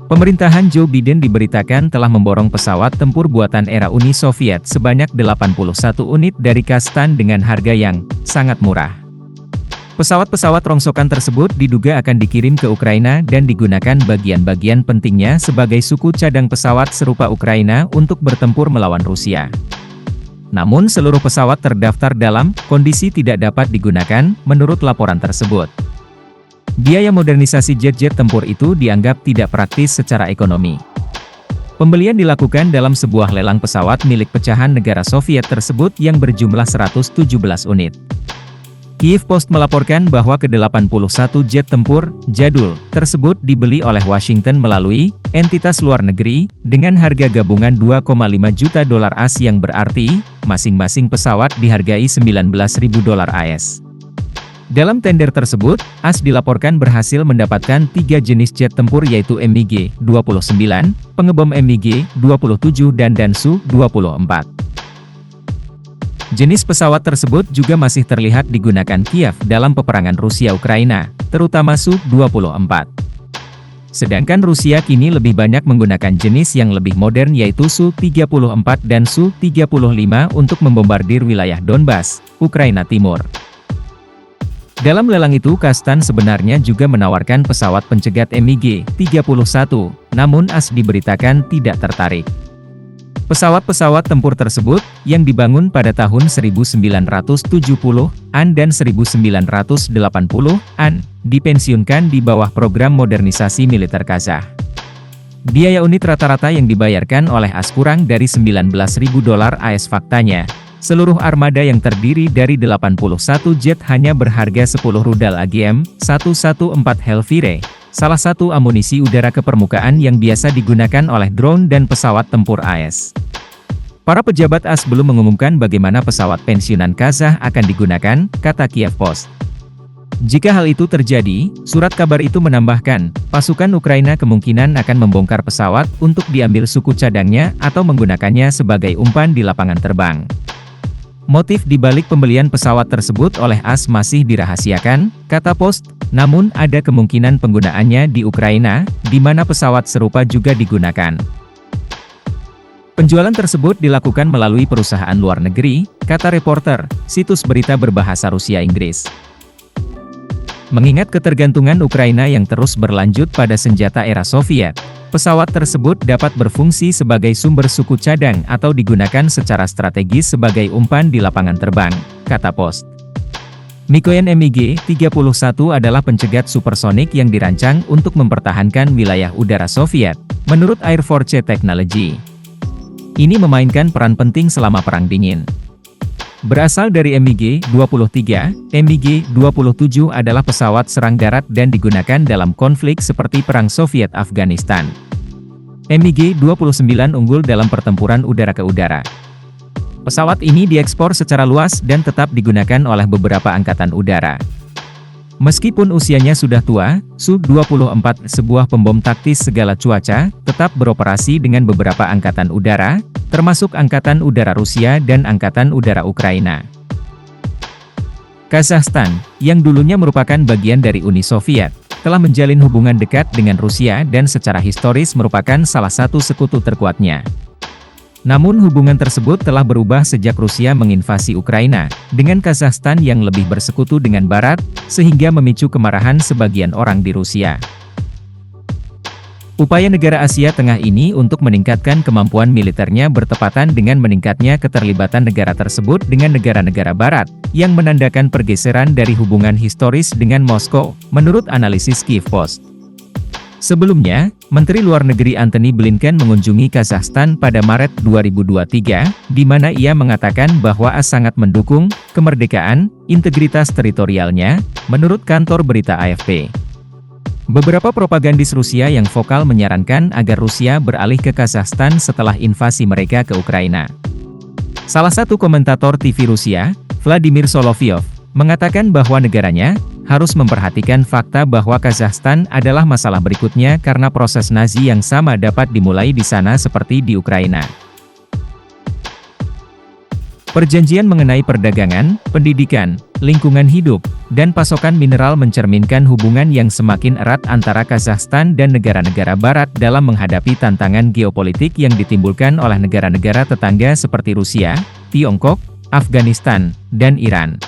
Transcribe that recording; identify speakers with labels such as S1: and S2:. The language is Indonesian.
S1: Pemerintahan Joe Biden diberitakan telah memborong pesawat tempur buatan era Uni Soviet sebanyak 81 unit dari Kazakhstan dengan harga yang sangat murah. Pesawat-pesawat rongsokan tersebut diduga akan dikirim ke Ukraina dan digunakan bagian-bagian pentingnya sebagai suku cadang pesawat serupa Ukraina untuk bertempur melawan Rusia. Namun seluruh pesawat terdaftar dalam kondisi tidak dapat digunakan, menurut laporan tersebut. Biaya modernisasi jet-jet tempur itu dianggap tidak praktis secara ekonomi. Pembelian dilakukan dalam sebuah lelang pesawat milik pecahan negara Soviet tersebut yang berjumlah 117 unit. Kiev Post melaporkan bahwa ke-81 jet tempur jadul tersebut dibeli oleh Washington melalui entitas luar negeri dengan harga gabungan 2,5 juta dolar AS yang berarti masing-masing pesawat dihargai 19.000 dolar AS. Dalam tender tersebut, AS dilaporkan berhasil mendapatkan 3 jenis jet tempur yaitu MiG-29, pengebom MiG-27 dan Su-24. Jenis pesawat tersebut juga masih terlihat digunakan Kiev dalam peperangan Rusia-Ukraina, terutama Su-24. Sedangkan Rusia kini lebih banyak menggunakan jenis yang lebih modern yaitu Su-34 dan Su-35 untuk membombardir wilayah Donbas, Ukraina Timur. Dalam lelang itu Kazakhstan sebenarnya juga menawarkan pesawat pencegat MiG-31, namun AS diberitakan tidak tertarik. Pesawat-pesawat tempur tersebut, yang dibangun pada tahun 1970-an dan 1980-an, dipensiunkan di bawah program modernisasi militer Kazakh. Biaya unit rata-rata yang dibayarkan oleh AS kurang dari 19.000 dolar AS faktanya. Seluruh armada yang terdiri dari 81 jet hanya berharga 10 rudal AGM-114 Hellfire, salah satu amunisi udara ke permukaan yang biasa digunakan oleh drone dan pesawat tempur AS. Para pejabat AS belum mengumumkan bagaimana pesawat pensiunan Kazakh akan digunakan, kata Kiev Post. Jika hal itu terjadi, surat kabar itu menambahkan, pasukan Ukraina kemungkinan akan membongkar pesawat untuk diambil suku cadangnya atau menggunakannya sebagai umpan di lapangan terbang. Motif di balik pembelian pesawat tersebut oleh AS masih dirahasiakan, kata Post, namun ada kemungkinan penggunaannya di Ukraina, di mana pesawat serupa juga digunakan. Penjualan tersebut dilakukan melalui perusahaan luar negeri, kata reporter, situs berita berbahasa Rusia Inggris. Mengingat ketergantungan Ukraina yang terus berlanjut pada senjata era Soviet, pesawat tersebut dapat berfungsi sebagai sumber suku cadang atau digunakan secara strategis sebagai umpan di lapangan terbang, kata Post. Mikoyan MiG-31 adalah pencegat supersonik yang dirancang untuk mempertahankan wilayah udara Soviet, menurut Air Force Technology. Ini memainkan peran penting selama Perang Dingin. Berasal dari MiG-23, MiG-27 adalah pesawat serang darat dan digunakan dalam konflik seperti Perang Soviet-Afghanistan. MiG-29 unggul dalam pertempuran udara ke udara. Pesawat ini diekspor secara luas dan tetap digunakan oleh beberapa angkatan udara. Meskipun usianya sudah tua, Su-24, sebuah pembom taktis segala cuaca, tetap beroperasi dengan beberapa angkatan udara, termasuk Angkatan Udara Rusia dan Angkatan Udara Ukraina. Kazakhstan, yang dulunya merupakan bagian dari Uni Soviet, telah menjalin hubungan dekat dengan Rusia dan secara historis merupakan salah satu sekutu terkuatnya. Namun hubungan tersebut telah berubah sejak Rusia menginvasi Ukraina, dengan Kazakhstan yang lebih bersekutu dengan Barat, sehingga memicu kemarahan sebagian orang di Rusia. Upaya negara Asia Tengah ini untuk meningkatkan kemampuan militernya bertepatan dengan meningkatnya keterlibatan negara tersebut dengan negara-negara Barat, yang menandakan pergeseran dari hubungan historis dengan Moskow, menurut analisis Kiev Post. Sebelumnya, Menteri Luar Negeri Antony Blinken mengunjungi Kazakhstan pada Maret 2023, di mana ia mengatakan bahwa AS sangat mendukung kemerdekaan, integritas teritorialnya, menurut kantor berita AFP. Beberapa propagandis Rusia yang vokal menyarankan agar Rusia beralih ke Kazakhstan setelah invasi mereka ke Ukraina. Salah satu komentator TV Rusia, Vladimir Solovyov, mengatakan bahwa negaranya harus memperhatikan fakta bahwa Kazakhstan adalah masalah berikutnya karena proses Nazi yang sama dapat dimulai di sana seperti di Ukraina. Perjanjian mengenai perdagangan, pendidikan, lingkungan hidup, dan pasokan mineral mencerminkan hubungan yang semakin erat antara Kazakhstan dan negara-negara barat dalam menghadapi tantangan geopolitik yang ditimbulkan oleh negara-negara tetangga seperti Rusia, Tiongkok, Afghanistan, dan Iran.